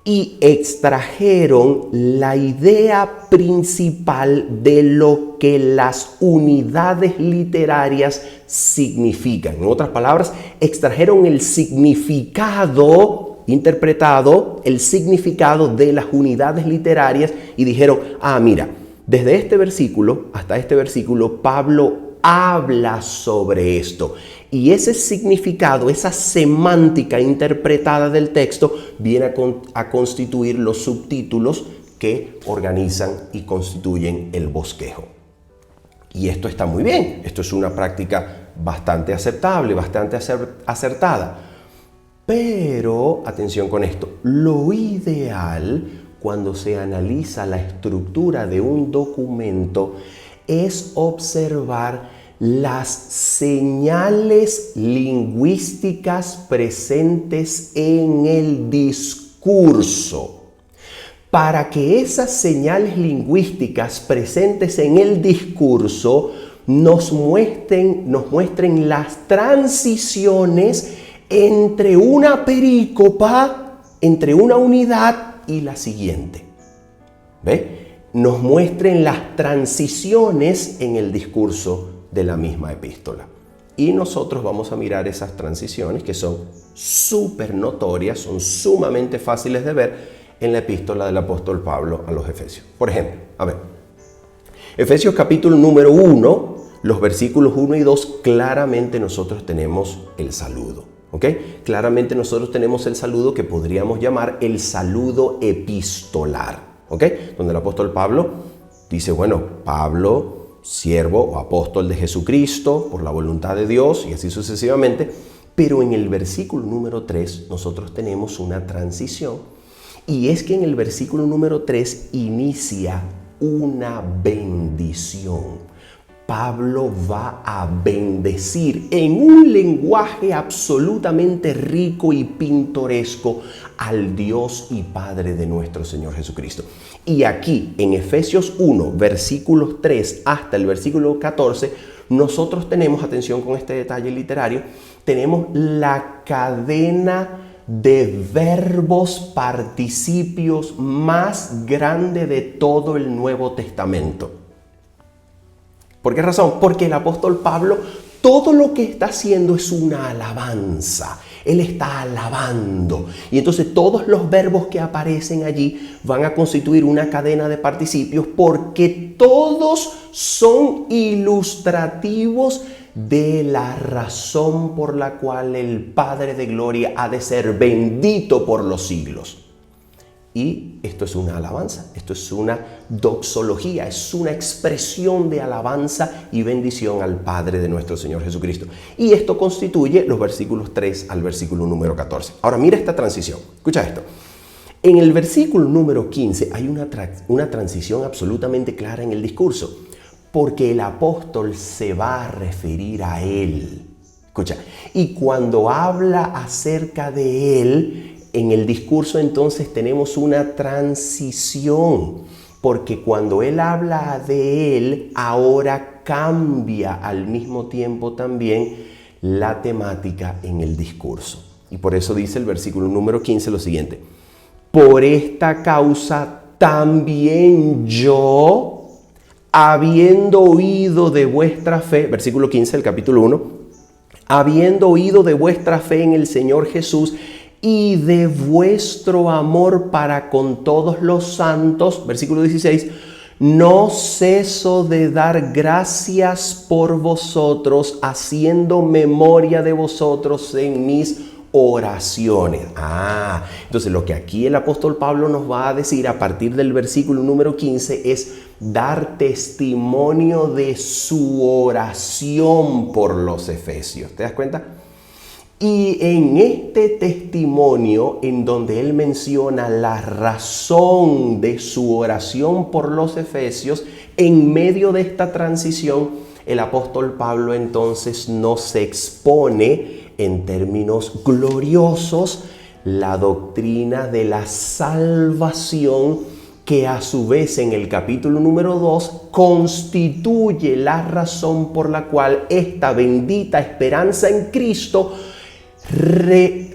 y extrajeron la idea principal de lo que las unidades literarias significan. En otras palabras, extrajeron el significado interpretado, el significado de las unidades literarias y dijeron, mira, desde este versículo hasta este versículo, Pablo habla sobre esto. Y ese significado, esa semántica interpretada del texto viene a constituir los subtítulos que organizan y constituyen el bosquejo. Y esto está muy bien. Esto es una práctica bastante aceptable, bastante acertada. Pero, atención con esto, lo ideal cuando se analiza la estructura de un documento es observar las señales lingüísticas presentes en el discurso. Para que esas señales lingüísticas presentes en el discurso nos muestren las transiciones entre una perícopa, entre una unidad y la siguiente. ¿Ve? Nos muestren las transiciones en el discurso de la misma epístola. Y nosotros vamos a mirar esas transiciones que son súper notorias, son sumamente fáciles de ver en la epístola del apóstol Pablo a los Efesios. Por ejemplo, Efesios capítulo número 1, los versículos 1 y 2, claramente nosotros tenemos el saludo. ¿Ok? Claramente nosotros tenemos el saludo que podríamos llamar el saludo epistolar. ¿Ok? Donde el apóstol Pablo dice, Pablo, siervo o apóstol de Jesucristo por la voluntad de Dios y así sucesivamente. Pero en el versículo número 3 nosotros tenemos una transición y es que en el versículo número 3 inicia una bendición. Pablo va a bendecir en un lenguaje absolutamente rico y pintoresco al Dios y Padre de nuestro Señor Jesucristo. Y aquí en Efesios 1, versículos 3 hasta el versículo 14, nosotros tenemos, atención con este detalle literario, tenemos la cadena de verbos participios más grande de todo el Nuevo Testamento. ¿Por qué razón? Porque el apóstol Pablo todo lo que está haciendo es una alabanza. Él está alabando. Y entonces todos los verbos que aparecen allí van a constituir una cadena de participios porque todos son ilustrativos de la razón por la cual el Padre de Gloria ha de ser bendito por los siglos. Y esto es una alabanza, esto es una doxología, es una expresión de alabanza y bendición al Padre de nuestro Señor Jesucristo. Y esto constituye los versículos 3 al versículo número 14. Ahora mira esta transición, escucha esto. En el versículo número 15 hay una transición absolutamente clara en el discurso, porque el apóstol se va a referir a él. Escucha, y cuando habla acerca de él, en el discurso entonces tenemos una transición, porque cuando él habla de él, ahora cambia al mismo tiempo también la temática en el discurso. Y por eso dice el versículo número 15 lo siguiente: por esta causa también yo, habiendo oído de vuestra fe, versículo 15 del capítulo 1, habiendo oído de vuestra fe en el Señor Jesús y de vuestro amor para con todos los santos, versículo 16, no ceso de dar gracias por vosotros, haciendo memoria de vosotros en mis oraciones. Entonces lo que aquí el apóstol Pablo nos va a decir a partir del versículo número 15 es dar testimonio de su oración por los efesios. ¿Te das cuenta? Y en este testimonio, en donde él menciona la razón de su oración por los efesios, en medio de esta transición, el apóstol Pablo entonces nos expone en términos gloriosos la doctrina de la salvación, que a su vez en el capítulo número 2 constituye la razón por la cual esta bendita esperanza en Cristo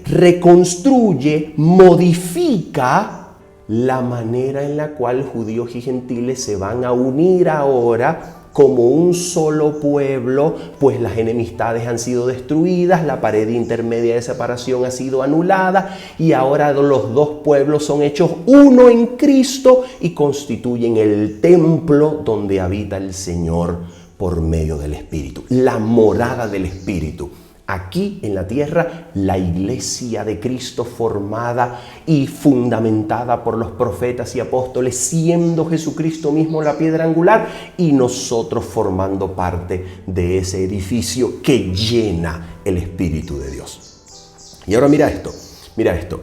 reconstruye, modifica la manera en la cual judíos y gentiles se van a unir ahora como un solo pueblo, pues las enemistades han sido destruidas, la pared intermedia de separación ha sido anulada y ahora los dos pueblos son hechos uno en Cristo y constituyen el templo donde habita el Señor por medio del Espíritu, la morada del Espíritu. Aquí en la tierra, la iglesia de Cristo formada y fundamentada por los profetas y apóstoles, siendo Jesucristo mismo la piedra angular y nosotros formando parte de ese edificio que llena el Espíritu de Dios. Y ahora mira esto.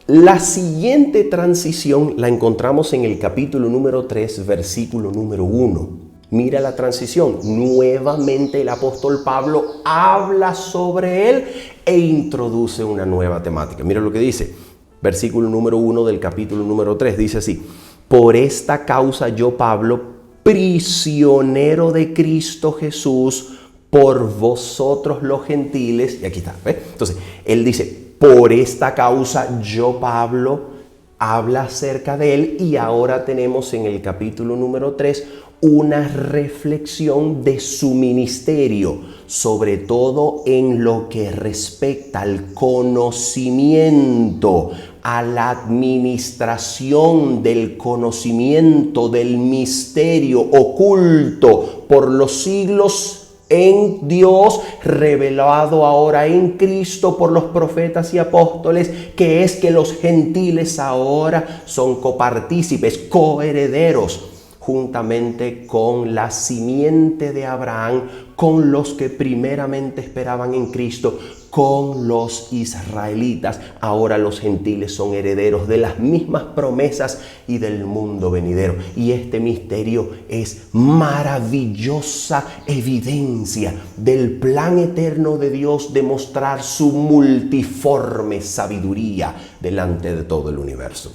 La siguiente transición la encontramos en el capítulo número 3, versículo número 1. Mira la transición. Nuevamente el apóstol Pablo habla sobre él e introduce una nueva temática. Mira lo que dice. Versículo número 1 del capítulo número 3. Dice así. Por esta causa yo, Pablo, prisionero de Cristo Jesús, por vosotros los gentiles. Y aquí está. ¿Ves? Entonces, él dice, por esta causa yo, Pablo, habla acerca de él. Y ahora tenemos en el capítulo número 3 una reflexión de su ministerio, sobre todo en lo que respecta al conocimiento, a la administración del conocimiento del misterio oculto por los siglos en Dios, revelado ahora en Cristo por los profetas y apóstoles, que es que los gentiles ahora son copartícipes, coherederos, juntamente con la simiente de Abraham, con los que primeramente esperaban en Cristo, con los israelitas. Ahora los gentiles son herederos de las mismas promesas y del mundo venidero. Y este misterio es maravillosa evidencia del plan eterno de Dios de mostrar su multiforme sabiduría delante de todo el universo.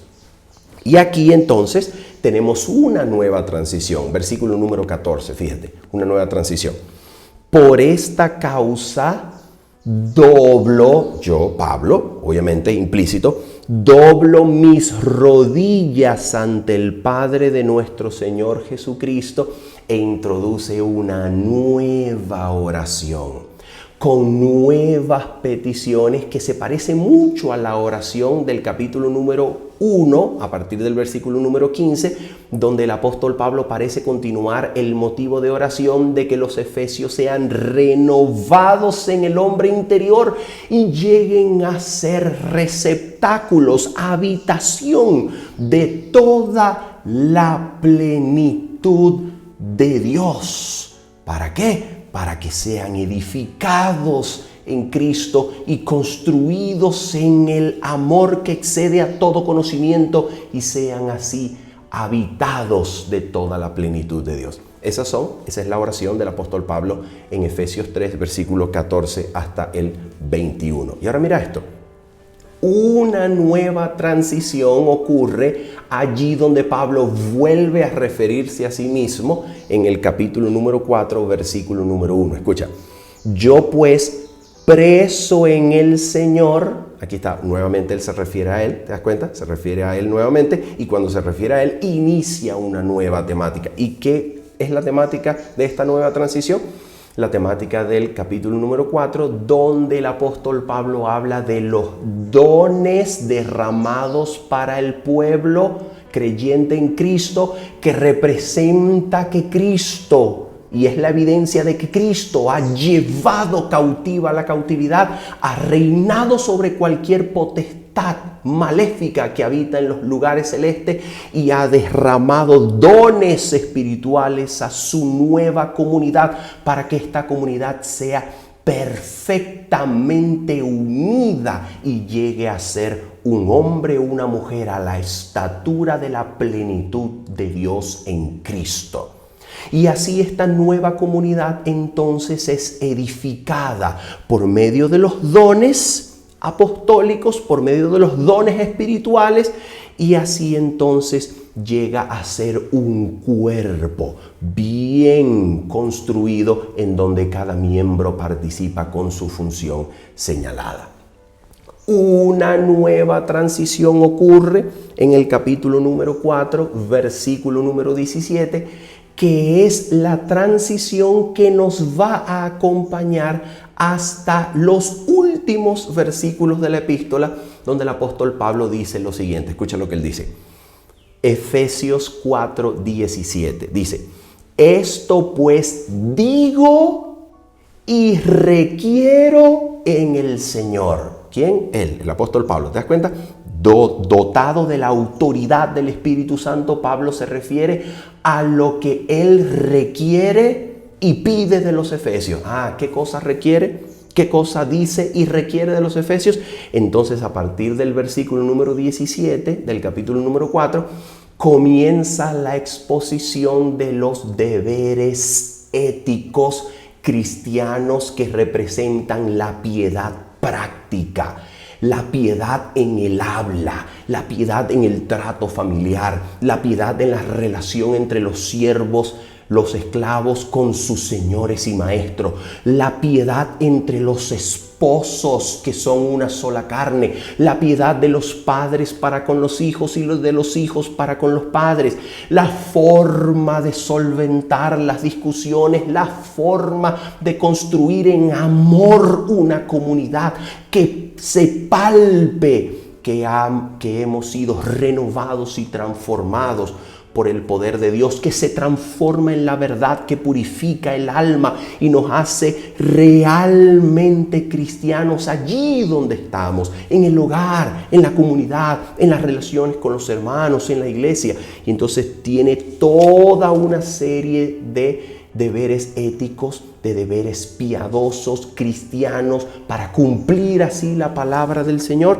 Y aquí entonces tenemos una nueva transición. Versículo número 14, fíjate, una nueva transición. Por esta causa doblo, yo, Pablo, obviamente implícito, doblo mis rodillas ante el Padre de nuestro Señor Jesucristo, e introduce una nueva oración con nuevas peticiones que se parece mucho a la oración del capítulo número 1, a partir del versículo número 15, donde el apóstol Pablo parece continuar el motivo de oración de que los efesios sean renovados en el hombre interior y lleguen a ser receptáculos, habitación de toda la plenitud de Dios. ¿Para qué? Para que sean edificados en Cristo y construidos en el amor que excede a todo conocimiento y sean así habitados de toda la plenitud de Dios. Esa es la oración del apóstol Pablo en Efesios 3, versículo 14 hasta el 21. Y ahora mira esto. Una nueva transición ocurre allí donde Pablo vuelve a referirse a sí mismo en el capítulo número 4, versículo número 1. Escucha, yo pues preso en el Señor, aquí está, nuevamente él se refiere a él, ¿te das cuenta? Se refiere a él nuevamente y cuando se refiere a él inicia una nueva temática. ¿Y qué es la temática de esta nueva transición? La temática del capítulo número 4, donde el apóstol Pablo habla de los dones derramados para el pueblo creyente en Cristo, que representa que Cristo, y es la evidencia de que Cristo ha llevado cautiva la cautividad, ha reinado sobre cualquier potestad maléfica que habita en los lugares celestes y ha derramado dones espirituales a su nueva comunidad para que esta comunidad sea perfectamente unida y llegue a ser un hombre o una mujer a la estatura de la plenitud de Dios en Cristo. Y así esta nueva comunidad entonces es edificada por medio de los dones apostólicos, por medio de los dones espirituales, y así entonces llega a ser un cuerpo bien construido en donde cada miembro participa con su función señalada. Una nueva transición ocurre en el capítulo número 4, versículo número 17, que es la transición que nos va a acompañar hasta los últimos versículos de la epístola, donde el apóstol Pablo dice lo siguiente. Escucha lo que él dice. Efesios 4:17 dice: esto pues digo y requiero en el Señor. ¿Quién? Él, el apóstol Pablo. ¿Te das cuenta? Dotado de la autoridad del Espíritu Santo, Pablo se refiere a lo que él requiere y pide de los efesios. ¿Qué cosa requiere? ¿Qué cosa dice y requiere de los efesios? Entonces, a partir del versículo número 17 del capítulo número 4, comienza la exposición de los deberes éticos cristianos que representan la piedad práctica. La piedad en el habla, la piedad en el trato familiar, la piedad en la relación entre los siervos, los esclavos con sus señores y maestros, la piedad entre los esposos que son una sola carne, la piedad de los padres para con los hijos y los de los hijos para con los padres, la forma de solventar las discusiones, la forma de construir en amor una comunidad que se palpe que hemos sido renovados y transformados por el poder de Dios, que se transforma en la verdad que purifica el alma y nos hace realmente cristianos allí donde estamos, en el hogar, en la comunidad, en las relaciones con los hermanos, en la iglesia. Y entonces tiene toda una serie de deberes éticos, de deberes piadosos, cristianos, para cumplir así la palabra del Señor.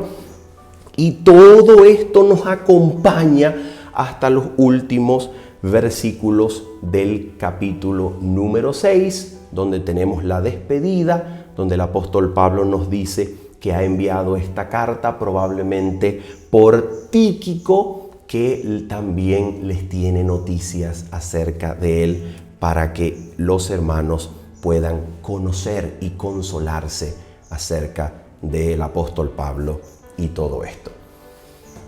Y todo esto nos acompaña hasta los últimos versículos del capítulo número 6, donde tenemos la despedida, donde el apóstol Pablo nos dice que ha enviado esta carta probablemente por Tíquico, que también les tiene noticias acerca de él para que los hermanos puedan conocer y consolarse acerca del apóstol Pablo y todo esto.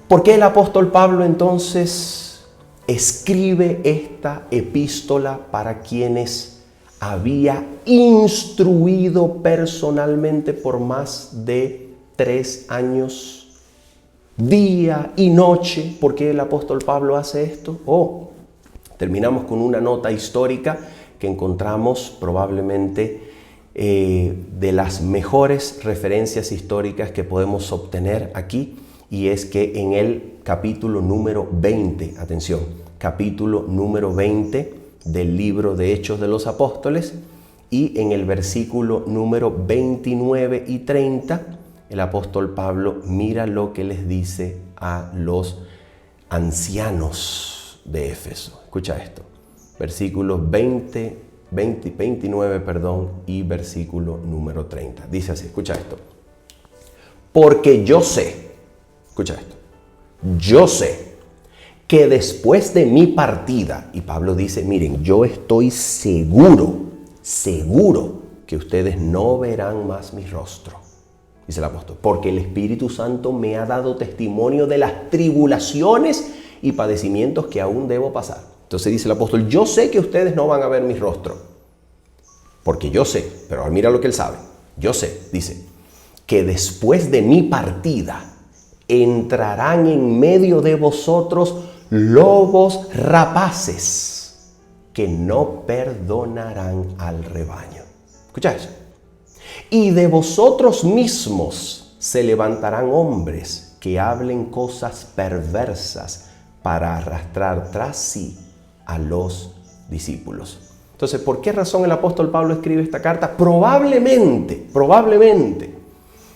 ¿Por qué el apóstol Pablo entonces escribe esta epístola para quienes había instruido personalmente por más de 3 años, día y noche? ¿Por qué el apóstol Pablo hace esto? Terminamos con una nota histórica que encontramos probablemente de las mejores referencias históricas que podemos obtener aquí. Y es que en el capítulo número 20, atención, capítulo número 20 del libro de Hechos de los Apóstoles, y en el versículo número 29 y 30, el apóstol Pablo mira lo que les dice a los ancianos de Éfeso. Escucha esto, versículos 29 y versículo número 30. Dice así, escucha esto. Porque yo sé, escucha esto, yo sé que después de mi partida, y Pablo dice, miren, yo estoy seguro que ustedes no verán más mi rostro, dice el apóstol, porque el Espíritu Santo me ha dado testimonio de las tribulaciones y padecimientos que aún debo pasar. Entonces dice el apóstol, yo sé que ustedes no van a ver mi rostro, porque yo sé, pero mira lo que él sabe, yo sé, dice, que después de mi partida entrarán en medio de vosotros lobos rapaces que no perdonarán al rebaño. ¿Escucha eso? Y de vosotros mismos se levantarán hombres que hablen cosas perversas para arrastrar tras sí a los discípulos. Entonces, ¿por qué razón el apóstol Pablo escribe esta carta? Probablemente,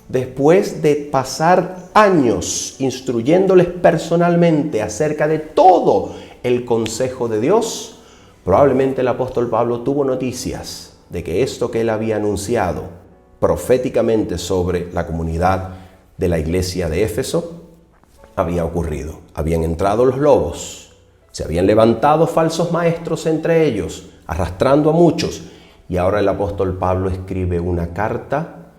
después de pasar años instruyéndoles personalmente acerca de todo el consejo de Dios, probablemente el apóstol Pablo tuvo noticias de que esto que él había anunciado proféticamente sobre la comunidad de la iglesia de Éfeso había ocurrido. Habían entrado los lobos, se habían levantado falsos maestros entre ellos, arrastrando a muchos, y ahora el apóstol Pablo escribe una carta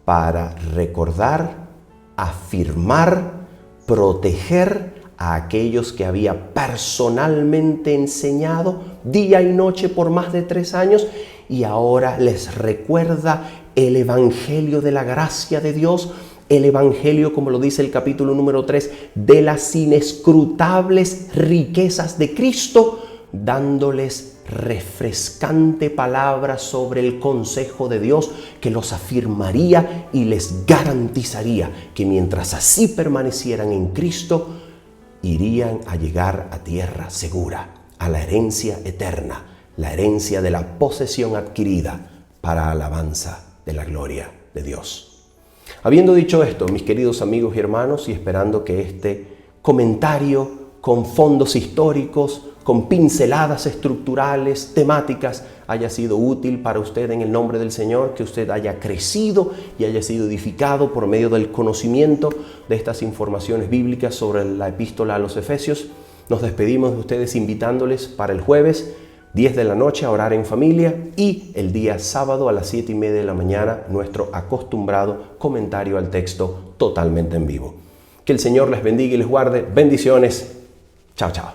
para recordar, afirmar, proteger a aquellos que había personalmente enseñado día y noche por más de 3 años, y ahora les recuerda el evangelio de la gracia de Dios, el evangelio, como lo dice el capítulo número 3, de las inescrutables riquezas de Cristo, dándoles refrescante palabra sobre el consejo de Dios que los afirmaría y les garantizaría que mientras así permanecieran en Cristo, irían a llegar a tierra segura, a la herencia eterna, la herencia de la posesión adquirida para alabanza de la gloria de Dios. Habiendo dicho esto, mis queridos amigos y hermanos, y esperando que este comentario con fondos históricos, con pinceladas estructurales, temáticas, haya sido útil para usted en el nombre del Señor, que usted haya crecido y haya sido edificado por medio del conocimiento de estas informaciones bíblicas sobre la epístola a los Efesios. Nos despedimos de ustedes invitándoles para el jueves 10 de la noche a orar en familia, y el día sábado a las 7:30 de la mañana nuestro acostumbrado comentario al texto totalmente en vivo. Que el Señor les bendiga y les guarde. Bendiciones. Chao, chao.